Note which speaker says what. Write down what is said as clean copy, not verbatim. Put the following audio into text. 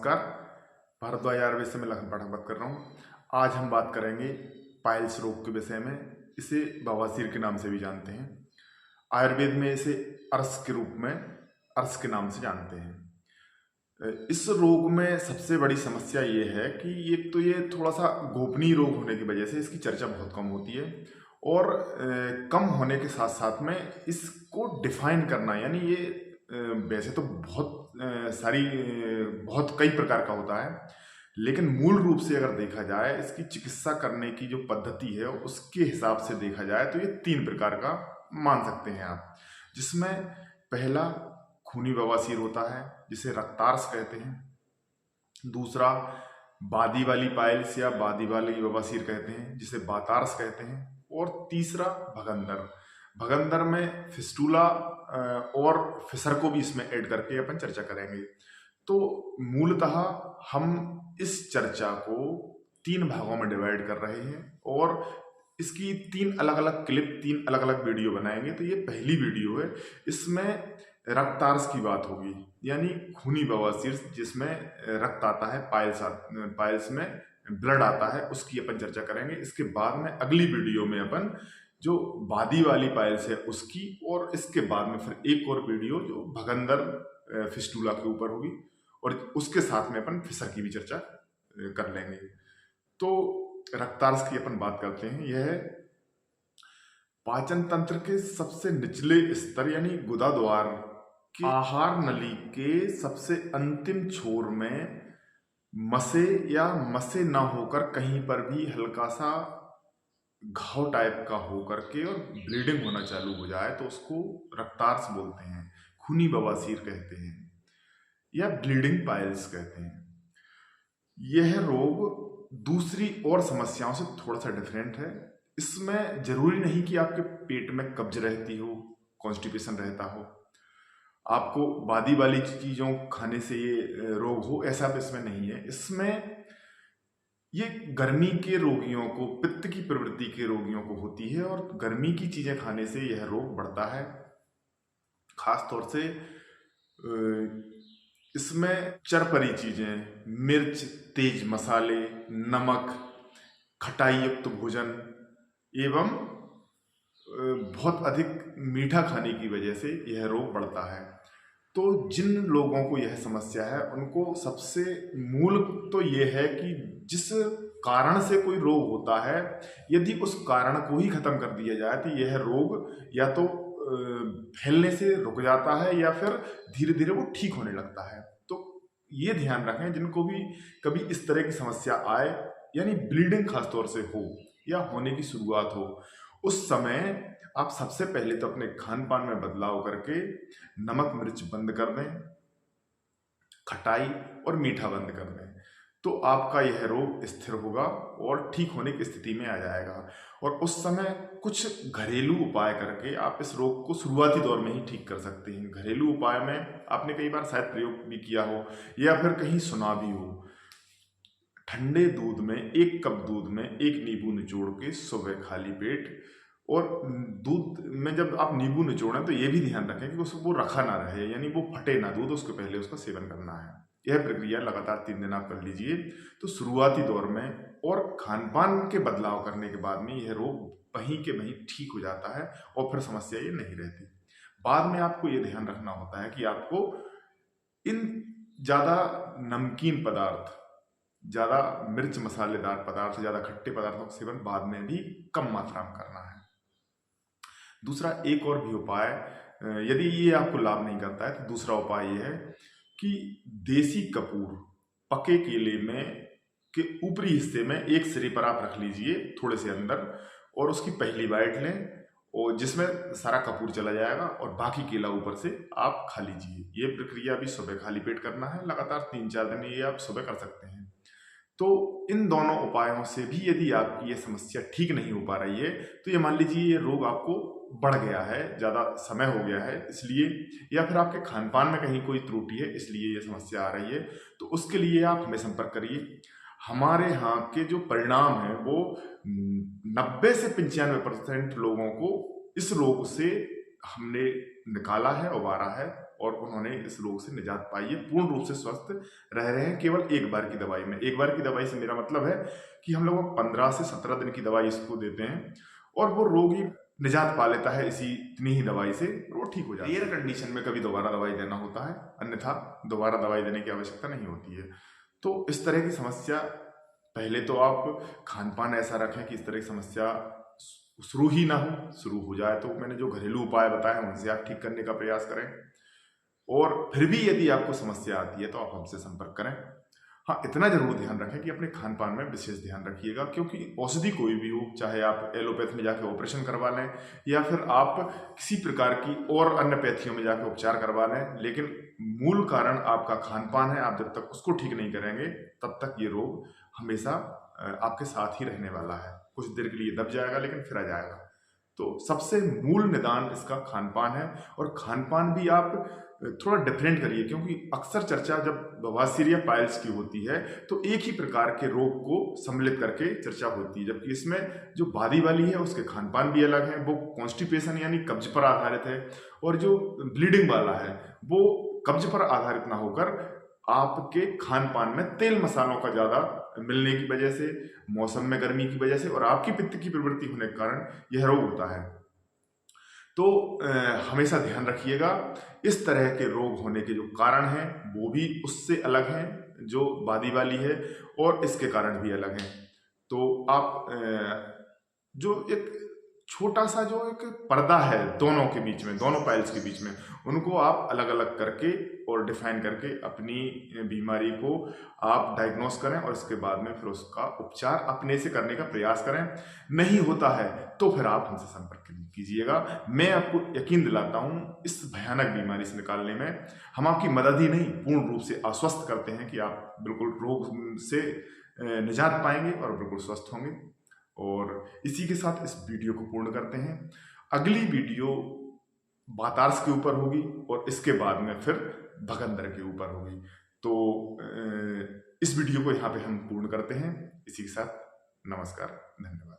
Speaker 1: नमस्कार। भारद्वाज आयुर्वेद से मैं लखन पाठक बात कर रहा हूँ। आज हम बात करेंगे पाइल्स रोग के विषय में। इसे बवासीर के नाम से भी जानते हैं। आयुर्वेद में इसे अर्श के रूप में, अर्श के नाम से जानते हैं। इस रोग में सबसे बड़ी समस्या ये है कि ये थोड़ा सा गोपनीय रोग होने की वजह से इसकी चर्चा बहुत कम होती है और कम होने के साथ साथ में इसको डिफाइन करना, यानी ये वैसे तो बहुत कई प्रकार का होता है, लेकिन मूल रूप से अगर देखा जाए इसकी चिकित्सा करने की जो पद्धति है उसके हिसाब से देखा जाए तो ये 3 प्रकार का मान सकते हैं आप। जिसमें पहला खूनी बवासीर होता है जिसे रक्तार्स कहते हैं। दूसरा बादी वाली पाइल्स या बादी वाली बवासीर कहते हैं जिसे बातार्स कहते हैं। और तीसरा भगंदर। भगंदर में फिस्टूला और फिसर को भी इसमें ऐड करके अपन चर्चा करेंगे। तो मूलतः हम इस चर्चा को 3 भागों में डिवाइड कर रहे हैं और इसकी 3 अलग अलग क्लिप, 3 अलग अलग वीडियो बनाएंगे। तो ये पहली वीडियो है, इसमें रक्तार्स की बात होगी, यानी खूनी बवासीर जिसमें रक्त आता है, पाइल्स में ब्लड आता है, उसकी अपन चर्चा करेंगे। इसके बाद में अगली वीडियो में अपन जो बादी वाली पाइल्स है उसकी, और इसके बाद में फिर एक और वीडियो जो भगंदर फिस्टूला के ऊपर होगी, और उसके साथ में अपन फिसर की भी चर्चा कर लेंगे। तो रक्तार्स की अपन बात करते हैं। यह पाचन तंत्र के सबसे निचले स्तर यानी गुदा द्वार के आहार नली के सबसे अंतिम छोर में मसे या मसे ना होकर कहीं पर भी हल्का सा घाव टाइप का होकर के और ब्लीडिंग होना चालू हो जाए तो उसको रक्तार्स बोलते हैं, खूनी बवासीर कहते हैं या ब्लीडिंग पाइल्स कहते हैं। यह रोग दूसरी और समस्याओं से थोड़ा सा डिफरेंट है। इसमें जरूरी नहीं कि आपके पेट में कब्ज रहती हो, कॉन्स्टिपेशन रहता हो, आपको बादी वाली चीजों खाने से ये रोग हो, ऐसा तो इसमें नहीं है। इसमें ये गर्मी के रोगियों को, पित्त की प्रवृत्ति के रोगियों को होती है और गर्मी की चीजें खाने से यह रोग बढ़ता है। खास तौर से इसमें चरपरी चीजें, मिर्च, तेज मसाले, नमक, खटाई युक्त भोजन एवं बहुत अधिक मीठा खाने की वजह से यह रोग बढ़ता है। तो जिन लोगों को यह समस्या है उनको सबसे मूल तो यह है कि जिस कारण से कोई रोग होता है, यदि उस कारण को ही खत्म कर दिया जाए तो यह रोग या तो फैलने से रुक जाता है या फिर धीरे धीरे वो ठीक होने लगता है। तो ये ध्यान रखें, जिनको भी कभी इस तरह की समस्या आए, यानी ब्लीडिंग खासतौर से हो या होने की शुरुआत हो, उस समय आप सबसे पहले तो अपने खान पान में बदलाव करके नमक मिर्च बंद कर दें, खटाई और मीठा बंद कर दें, तो आपका यह रोग स्थिर होगा और ठीक होने की स्थिति में आ जाएगा। और उस समय कुछ घरेलू उपाय करके आप इस रोग को शुरुआती दौर में ही ठीक कर सकते हैं। घरेलू उपाय में आपने कई बार शायद प्रयोग भी किया हो या फिर कहीं सुना भी हो। ठंडे दूध में 1 कप दूध में 1 नींबू निचोड़ के सुबह खाली पेट, और दूध में जब आप नींबू निचोड़ें तो ये भी ध्यान रखें कि उसको वो रखा ना रहे, यानी वो फटे ना दूध, उसके पहले उसका सेवन करना है। यह प्रक्रिया लगातार 3 दिन आप कर लीजिए तो शुरुआती दौर में और खान पान के बदलाव करने के बाद में यह रोग वहीं के वहीं ठीक हो जाता है और फिर समस्या ये नहीं रहती। बाद में आपको ये ध्यान रखना होता है कि आपको इन ज़्यादा नमकीन पदार्थ, ज़्यादा मिर्च मसालेदार पदार्थ, ज़्यादा खट्टे पदार्थों का सेवन बाद में भी कम मात्रा में करना है। दूसरा एक और भी उपाय, यदि ये आपको लाभ नहीं करता है तो दूसरा उपाय ये है कि देसी कपूर पके केले में के ऊपरी हिस्से में एक सिरे पर आप रख लीजिए थोड़े से अंदर, और उसकी पहली बाइट लें और जिसमें सारा कपूर चला जाएगा और बाकी केला ऊपर से आप खा लीजिए। ये प्रक्रिया भी सुबह खाली पेट करना है, लगातार 3-4 दिन ये आप सुबह कर सकते हैं। तो इन दोनों उपायों से भी यदि आपकी ये समस्या ठीक नहीं हो पा रही है तो ये मान लीजिए ये रोग आपको बढ़ गया है, ज़्यादा समय हो गया है इसलिए, या फिर आपके खान पान में कहीं कोई त्रुटि है इसलिए ये समस्या आ रही है, तो उसके लिए आप हमें संपर्क करिए। हमारे यहाँ के जो परिणाम हैं वो 90 से 95% लोगों को इस रोग से हमने निकाला है, उबारा है और उन्होंने इस रोग से निजात पाई है, पूर्ण रूप से स्वस्थ रह रहे हैं केवल एक बार की दवाई में। एक बार की दवाई से मेरा मतलब है कि हम लोग 15 से 17 दिन की दवाई इसको देते हैं और वो रोगी निजात पा लेता है इतनी ही दवाई से, वो ठीक हो जाता है। रेयर कंडीशन में कभी दोबारा दवाई देना होता है, अन्यथा दोबारा दवाई देने की आवश्यकता नहीं होती है। तो इस तरह की समस्या, पहले तो आप खान पान ऐसा रखें कि इस तरह की समस्या शुरू ही ना हो, शुरू हो जाए तो मैंने जो घरेलू उपाय बताए हैं उनसे आप ठीक करने का प्रयास करें। और फिर भी यदि आपको समस्या आती है तो आप हमसे संपर्क करें। हाँ, इतना जरूर ध्यान रखें कि अपने खान पान में विशेष ध्यान रखिएगा, क्योंकि औषधि कोई भी हो, चाहे आप एलोपैथ में जाके ऑपरेशन करवा लें या फिर आप किसी प्रकार की और अन्य पैथियों में जाके उपचार करवा लें, लेकिन मूल कारण आपका खान पान है। आप जब तक उसको ठीक नहीं करेंगे तब तक ये रोग हमेशा आपके साथ ही रहने वाला है। कुछ देर के लिए दब जाएगा लेकिन फिर आ जाएगा। तो सबसे मूल निदान इसका खान पान है, और खान पान भी आप थोड़ा डिफरेंट करिए, क्योंकि अक्सर चर्चा जब बवासीर या पाइल्स की होती है तो एक ही प्रकार के रोग को सम्मिलित करके चर्चा होती है, जबकि इसमें जो बादी वाली है उसके खान पान भी अलग है, वो कॉन्स्टिपेशन यानी कब्ज पर आधारित है, और जो ब्लीडिंग वाला है वो कब्ज पर आधारित ना होकर आपके खान पान में तेल मसालों का ज़्यादा मिलने की वजह से, मौसम में गर्मी की वजह से और आपकी पित्त की प्रवृत्ति होने के कारण यह रोग होता है। तो हमेशा ध्यान रखिएगा, इस तरह के रोग होने के जो कारण हैं वो भी उससे अलग हैं जो बादी वाली है, और इसके कारण भी अलग हैं। तो आप जो एक छोटा सा जो एक पर्दा है दोनों के बीच में, दोनों पाइल्स के बीच में, उनको आप अलग अलग करके और डिफाइन करके अपनी बीमारी को आप डायग्नोस करें, और इसके बाद में फिर उसका उपचार अपने से करने का प्रयास करें। नहीं होता है तो फिर आप हमसे संपर्क कीजिएगा। मैं आपको यकीन दिलाता हूँ इस भयानक बीमारी से निकालने में हम आपकी मदद ही नहीं, पूर्ण रूप से आश्वस्त करते हैं कि आप बिल्कुल रोग से निजात पाएंगे और बिल्कुल स्वस्थ होंगे। और इसी के साथ इस वीडियो को पूर्ण करते हैं। अगली वीडियो वातार्स के ऊपर होगी और इसके बाद में फिर भगंदर के ऊपर होगी। तो इस वीडियो को यहाँ पे हम पूर्ण करते हैं। इसी के साथ नमस्कार, धन्यवाद।